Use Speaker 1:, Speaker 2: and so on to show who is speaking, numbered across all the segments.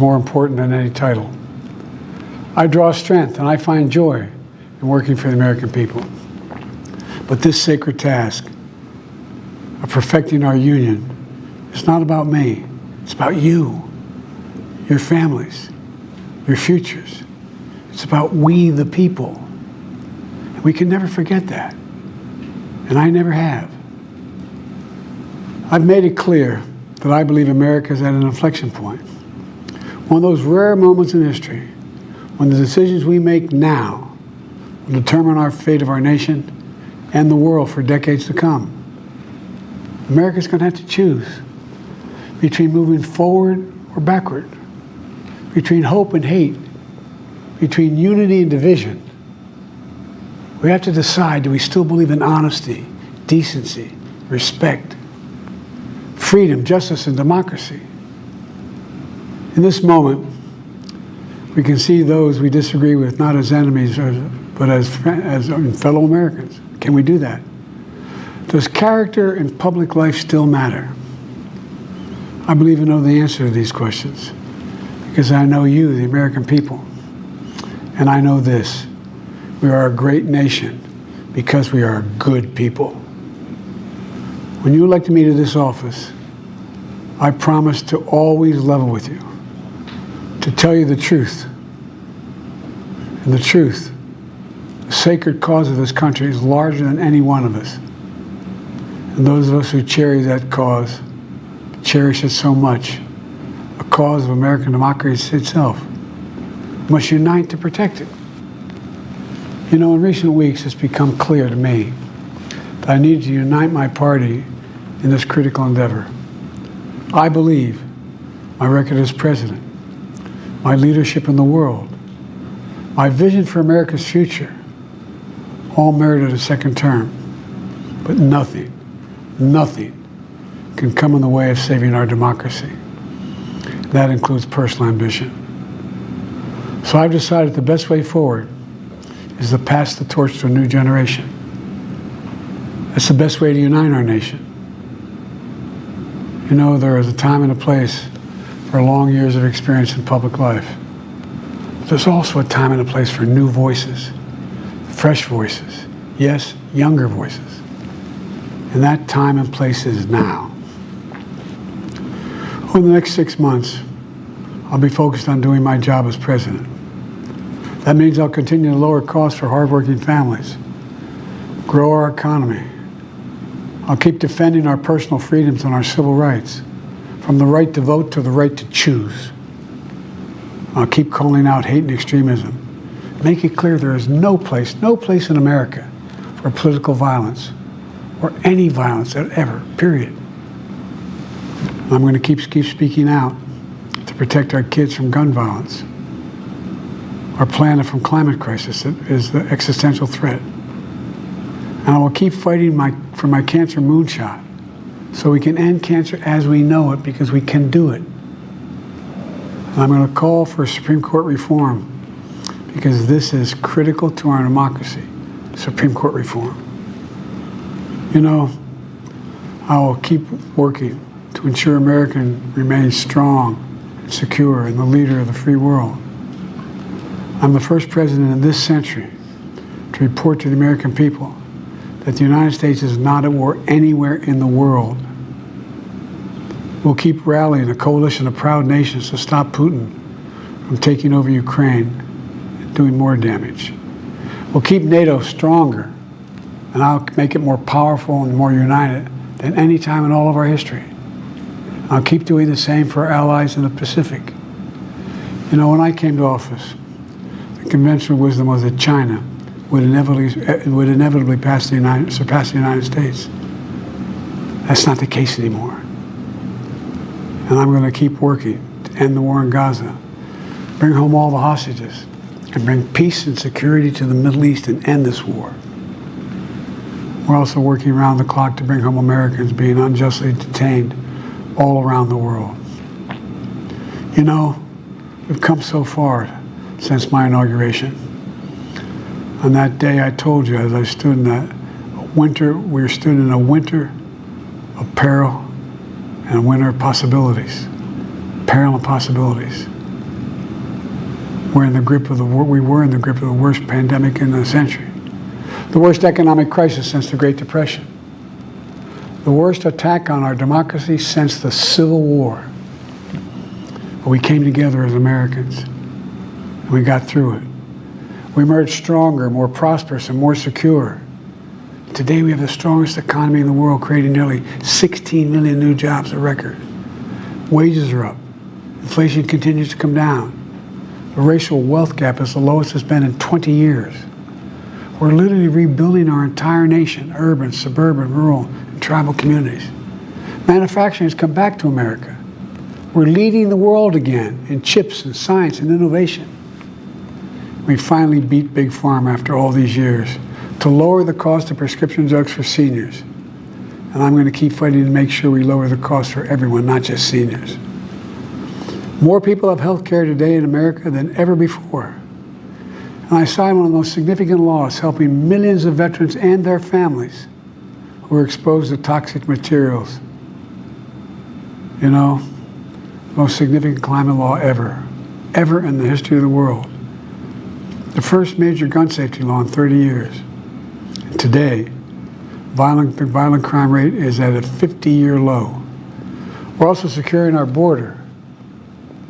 Speaker 1: more important than any title. I draw strength and I find joy in working for the American people. But this sacred task of perfecting our union is not about me. It's about you, your families, your futures. It's about we the people. And we can never forget that. And I never have. I've made it clear that I believe America is at an inflection point. One of those rare moments in history when the decisions we make now will determine our fate of our nation and the world for decades to come. America's going to have to choose between moving forward or backward, between hope and hate, between unity and division. We have to decide, do we still believe in honesty, decency, respect, freedom, justice, and democracy? In this moment, we can see those we disagree with not as enemies, but as fellow Americans. Can we do that? Does character in public life still matter? I believe I know the answer to these questions because I know you, the American people. And I know this: we are a great nation because we are good people. When you elected me to this office, I promised to always level with you, to tell you the truth. And the truth, the sacred cause of this country, is larger than any one of us. And those of us who cherish that cause, cherish it so much, a cause of American democracy itself, must unite to protect it. You know, in recent weeks, it's become clear to me that I need to unite my party in this critical endeavor. I believe my record as president, my leadership in the world, my vision for America's future, all merited a second term. But nothing can come in the way of saving our democracy. That includes personal ambition. So I've decided the best way forward is to pass the torch to a new generation. That's the best way to unite our nation. You know, there is a time and a place for long years of experience in public life. There's also a time and a place for new voices, fresh voices, yes, younger voices. And that time and place is now. Over the next 6 months, I'll be focused on doing my job as president. That means I'll continue to lower costs for hardworking families, grow our economy. I'll keep defending our personal freedoms and our civil rights, from the right to vote to the right to choose. I'll keep calling out hate and extremism. Make it clear there is no place in America for political violence or any violence ever, period. I'm going to keep speaking out to protect our kids from gun violence, our planet from climate crisis that is the existential threat. And I will keep fighting for my cancer moonshot so we can end cancer as we know it, because we can do it. And I'm going to call for Supreme Court reform because this is critical to our democracy, Supreme Court reform. You know, I will keep working to ensure America remains strong and secure and the leader of the free world. I'm the first president in this century to report to the American people that the United States is not at war anywhere in the world. We'll keep rallying a coalition of proud nations to stop Putin from taking over Ukraine and doing more damage. We'll keep NATO stronger, and I'll make it more powerful and more united than any time in all of our history. I'll keep doing the same for our allies in the Pacific. You know, when I came to office, the conventional wisdom was that China would inevitably surpass the United States. That's not the case anymore. And I'm going to keep working to end the war in Gaza, bring home all the hostages, and bring peace and security to the Middle East and end this war. We're also working around the clock to bring home Americans being unjustly detained all around the world. You know, we've come so far since my inauguration. On that day, I told you, as I stood in that winter, we stood in a winter of peril and a winter of possibilities. Peril and possibilities. We were in the grip of the worst pandemic in a century, the worst economic crisis since the Great Depression, the worst attack on our democracy since the Civil War. But we came together as Americans, and we got through it. We emerged stronger, more prosperous, and more secure. Today we have the strongest economy in the world, creating nearly 16 million new jobs, a record. Wages are up. Inflation continues to come down. The racial wealth gap is the lowest it's been in 20 years. We're literally rebuilding our entire nation, urban, suburban, rural, and tribal communities. Manufacturing has come back to America. We're leading the world again in chips and science and innovation. We finally beat Big Pharma after all these years to lower the cost of prescription drugs for seniors. And I'm going to keep fighting to make sure we lower the cost for everyone, not just seniors. More people have health care today in America than ever before. And I signed one of the most significant laws helping millions of veterans and their families who were exposed to toxic materials. You know, most significant climate law ever in the history of the world. The first major gun safety law in 30 years. And today, the violent crime rate is at a 50-year low. We're also securing our border.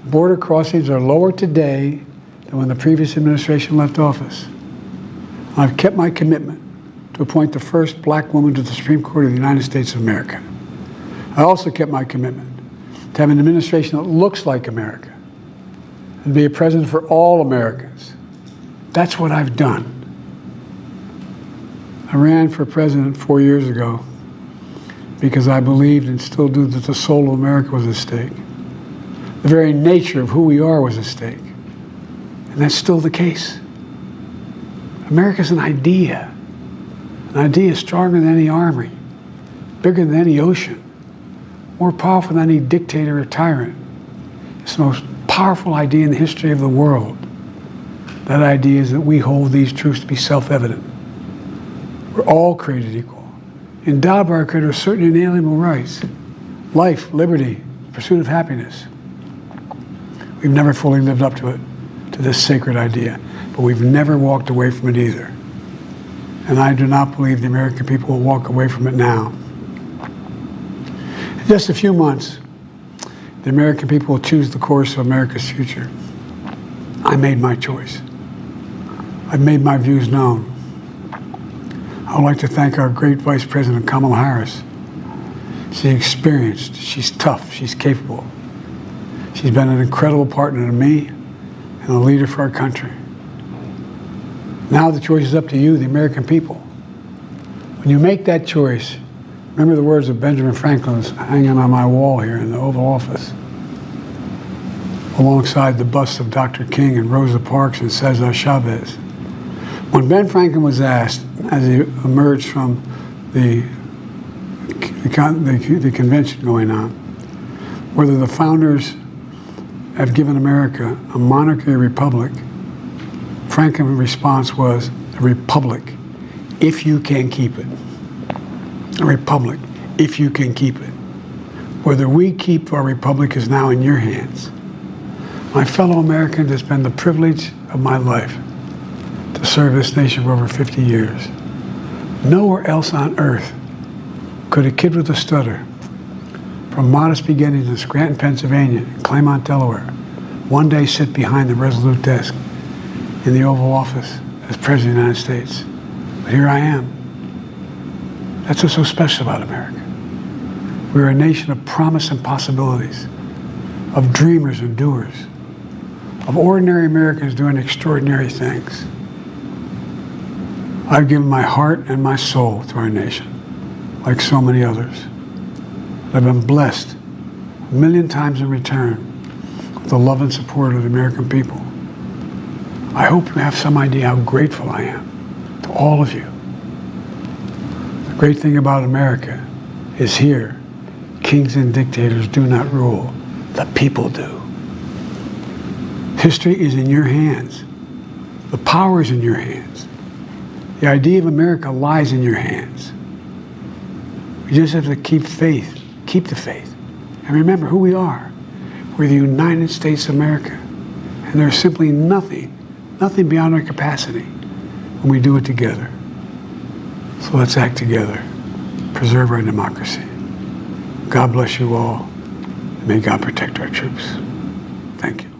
Speaker 1: Border crossings are lower today than when the previous administration left office. I've kept my commitment to appoint the first black woman to the Supreme Court of the United States of America. I also kept my commitment to have an administration that looks like America and be a president for all Americans. That's what I've done. I ran for president 4 years ago because I believed and still do that the soul of America was at stake. The very nature of who we are was at stake. And that's still the case. America's an idea. An idea stronger than any army, bigger than any ocean, more powerful than any dictator or tyrant. It's the most powerful idea in the history of the world. That idea is that we hold these truths to be self-evident. We're all created equal, endowed by our Creator with certain inalienable rights: life, liberty, pursuit of happiness. We've never fully lived up to it, to this sacred idea, but we've never walked away from it either. And I do not believe the American people will walk away from it now. In just a few months, the American people will choose the course of America's future. I made my choice. I've made my views known. I would like to thank our great Vice President Kamala Harris. She's experienced, she's tough, she's capable. She's been an incredible partner to me and a leader for our country. Now the choice is up to you, the American people. When you make that choice, remember the words of Benjamin Franklin hanging on my wall here in the Oval Office, alongside the busts of Dr. King and Rosa Parks and Cesar Chavez. When Ben Franklin was asked, as he emerged from the convention going on, whether the founders have given America a monarchy or republic, Franklin's response was, a republic, if you can keep it. A republic, if you can keep it. Whether we keep our republic is now in your hands. My fellow Americans, it's been the privilege of my life to serve this nation for over 50 years. Nowhere else on earth could a kid with a stutter, from modest beginnings in Scranton, Pennsylvania, and Claymont, Delaware, one day sit behind the resolute desk in the Oval Office as President of the United States. But here I am. That's what's so special about America. We're a nation of promise and possibilities, of dreamers and doers, of ordinary Americans doing extraordinary things. I've given my heart and my soul to our nation, like so many others. I've been blessed a million times in return with the love and support of the American people. I hope you have some idea how grateful I am to all of you. The great thing about America is here, kings and dictators do not rule, the people do. History is in your hands. The power is in your hands. The idea of America lies in your hands. We just have to keep faith, keep the faith. And remember who we are. We're the United States of America. And there's simply nothing beyond our capacity when we do it together. So let's act together. Preserve our democracy. God bless you all. And may God protect our troops. Thank you.